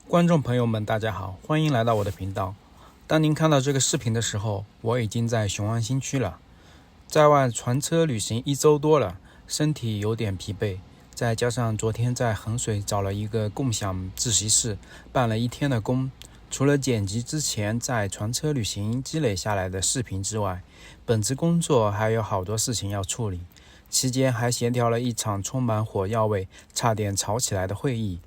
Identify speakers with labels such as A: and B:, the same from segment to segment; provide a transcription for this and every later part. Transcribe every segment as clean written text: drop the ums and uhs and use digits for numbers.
A: 观众朋友们，大家好，欢迎来到我的频道。当您看到这个视频的时候，我已经在雄安新区了。在外船车旅行1周多了，身体有点疲惫，再加上昨天在衡水找了一个共享自习室，办了1天的工。除了剪辑之前在船车旅行积累下来的视频之外，本职工作还有好多事情要处理。期间还协调了一场充满火药味、差点吵起来的会议。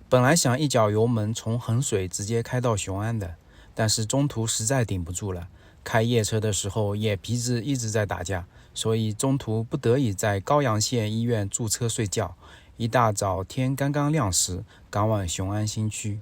A: 本来想一脚油门从衡水直接开到雄安的，但是中途实在顶不住了。开夜车的时候眼皮子一直在打架，所以中途不得已在高阳县医院驻车睡觉。一大早天刚刚亮时，赶往雄安新区。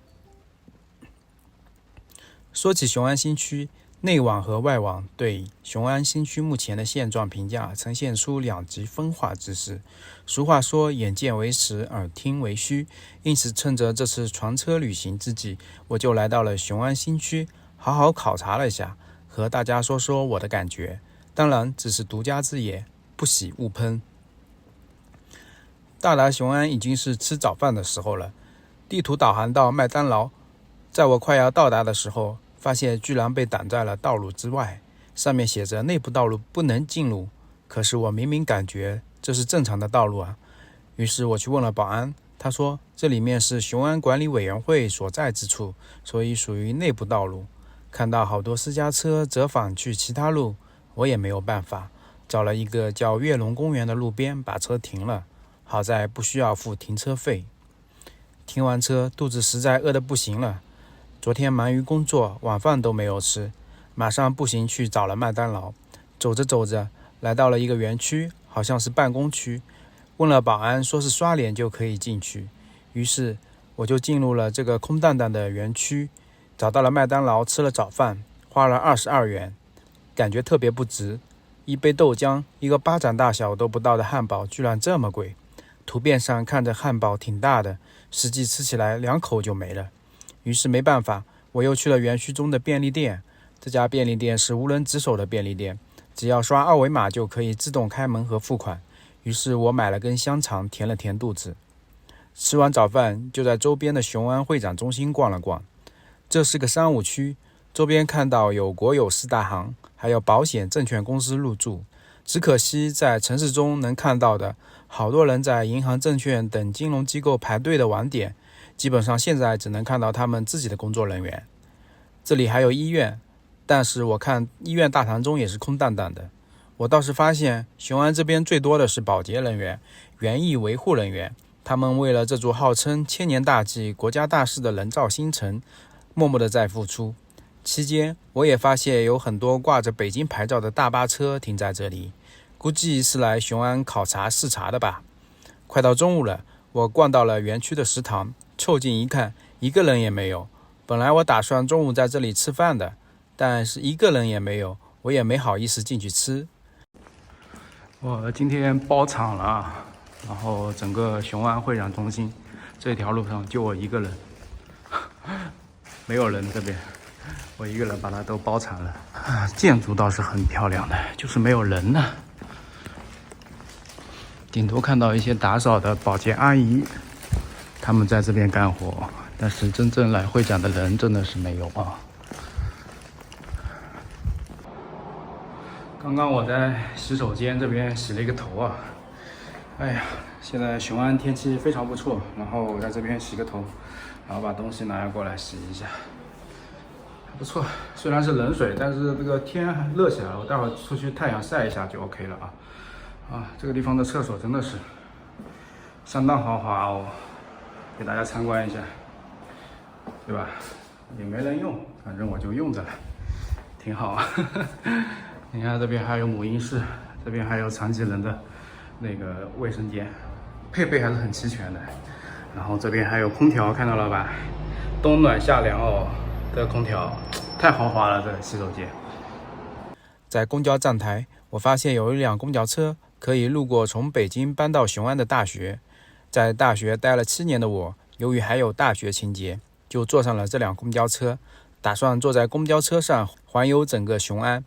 A: 说起雄安新区，内网和外网对雄安新区目前的现状评价呈现出两极分化之势。俗话说眼见为实，耳听为虚，因此趁着这次船车旅行之际，我就来到了雄安新区，好好考察了一下，和大家说说我的感觉。当然只是独家之言，不喜勿喷。到达雄安已经是吃早饭的时候了，地图导航到麦当劳，在我快要到达的时候，发现居然被挡在了道路之外，上面写着内部道路不能进入，可是我明明感觉这是正常的道路啊。于是我去问了保安，他说这里面是雄安管理委员会所在之处，所以属于内部道路。看到好多私家车折返去其他路，我也没有办法，找了一个叫跃龙公园的路边把车停了，好在不需要付停车费。停完车，肚子实在饿得不行了，昨天忙于工作，晚饭都没有吃，马上步行去找了麦当劳。走着走着，来到了一个园区，好像是办公区，问了保安，说是刷脸就可以进去。于是我就进入了这个空荡荡的园区，找到了麦当劳，吃了早饭，花了22元，感觉特别不值。一杯豆浆，一个巴掌大小都不到的汉堡，居然这么贵。图片上看着汉堡挺大的，实际吃起来2口就没了。于是没办法，我又去了园区中的便利店。这家便利店是无人值守的便利店，只要刷二维码就可以自动开门和付款。于是我买了根香肠填了填肚子。吃完早饭就在周边的雄安会展中心逛了逛。这是个商务区，周边看到有国有4大行，还有保险证券公司入驻。只可惜在城市中能看到的好多人在银行、证券等金融机构排队的网点，基本上现在只能看到他们自己的工作人员。这里还有医院，但是我看医院大堂中也是空荡荡的。我倒是发现雄安这边最多的是保洁人员、园艺维护人员，他们为了这座号称千年大计、国家大事的人造新城，默默地在付出。期间我也发现有很多挂着北京牌照的大巴车停在这里，估计是来雄安考察视察的吧。快到中午了，我逛到了园区的食堂，凑近一看，一个人也没有。本来我打算中午在这里吃饭的，但是一个人也没有，我也没好意思进去吃。我今天包场了，然后整个雄安会展中心这条路上就我一个人，没有人这边，我一个人把它都包场了。建筑倒是很漂亮的，就是没有人呢。顶多看到一些打扫的保洁阿姨，他们在这边干活，但是真正来会展的人真的是没有啊。刚刚我在洗手间这边洗了一个头啊，哎呀，现在雄安天气非常不错，然后我在这边洗个头，然后把东西拿过来洗一下，还不错。虽然是冷水，但是这个天热起来了，我待会儿出去太阳晒一下就 OK 了啊。这个地方的厕所真的是相当豪华哦，给大家参观一下，对吧？也没人用，反正我就用着了，挺好啊。你看这边还有母婴室，这边还有残疾人的那个卫生间，配备还是很齐全的。然后这边还有空调，看到了吧？冬暖夏凉哦，这个空调太豪华了，这个洗手间。在公交站台，我发现有一辆公交车可以路过从北京搬到雄安的大学。在大学待了7年的我，由于还有大学情节，就坐上了这辆公交车，打算坐在公交车上环游整个雄安。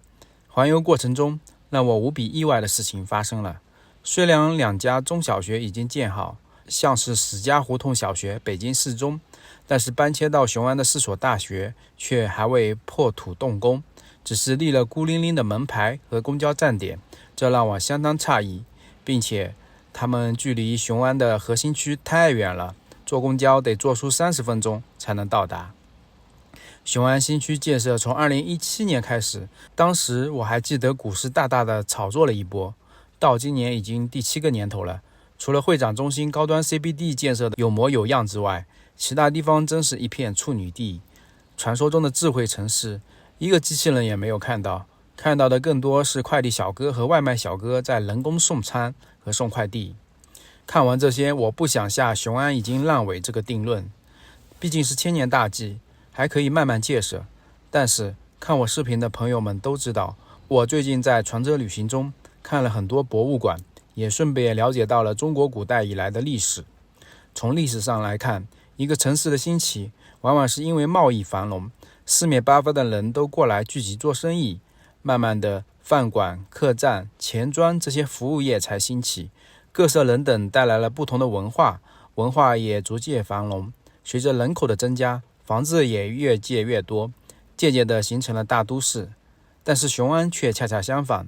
A: 环游过程中，让我无比意外的事情发生了。虽然2家中小学已经建好，像是史家胡同小学、北京市中，但是搬迁到雄安的4所大学却还未破土动工，只是立了孤零零的门牌和公交站点，这让我相当诧异，并且他们距离雄安的核心区太远了，坐公交得坐出30分钟才能到达。雄安新区建设从2017年开始，当时我还记得股市大大的炒作了一波，到今年已经第7个年头了。除了会展中心高端 CBD 建设的有模有样之外，其他地方真是一片处女地。传说中的智慧城市，一个机器人也没有看到，看到的更多是快递小哥和外卖小哥在人工送餐和送快递。看完这些，我不想下雄安已经烂尾这个定论，毕竟是千年大计，还可以慢慢建设。但是看我视频的朋友们都知道，我最近在船车旅行中看了很多博物馆，也顺便了解到了中国古代以来的历史。从历史上来看，一个城市的兴起往往是因为贸易繁荣，四面八方的人都过来聚集做生意，慢慢的饭馆、客栈、钱庄这些服务业才兴起，各色人等带来了不同的文化，文化也逐渐繁荣。随着人口的增加，房子也越建越多，渐渐地形成了大都市。但是雄安却恰恰相反，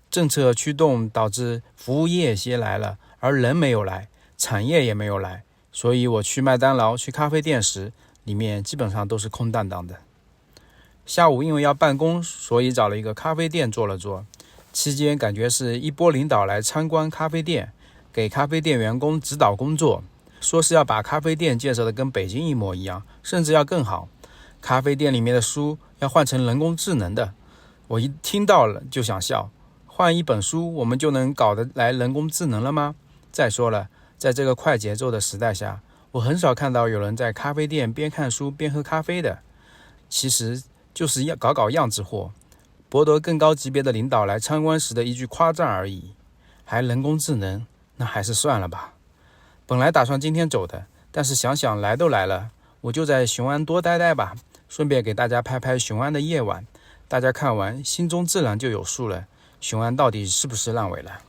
A: 政策驱动导致服务业先来了，而人没有来，产业也没有来。所以我去麦当劳、去咖啡店时，里面基本上都是空荡荡的。下午因为要办公，所以找了一个咖啡店坐了坐。期间感觉是一波领导来参观咖啡店，给咖啡店员工指导工作，说是要把咖啡店建设的跟北京一模一样，甚至要更好。咖啡店里面的书要换成人工智能的，我一听到了就想笑，换一本书我们就能搞得来人工智能了吗？再说了，在这个快节奏的时代下，我很少看到有人在咖啡店边看书边喝咖啡的，其实就是要搞样子货，博得更高级别的领导来参观时的一句夸赞而已。还人工智能，那还是算了吧。本来打算今天走的，但是想想来都来了，我就在雄安多待待吧，顺便给大家拍拍雄安的夜晚，大家看完心中自然就有数了，雄安到底是不是烂尾了。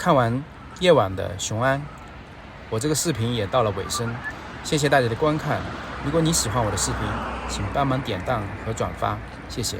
A: 看完夜晚的雄安，我这个视频也到了尾声，谢谢大家的观看。如果你喜欢我的视频，请帮忙点赞和转发，谢谢。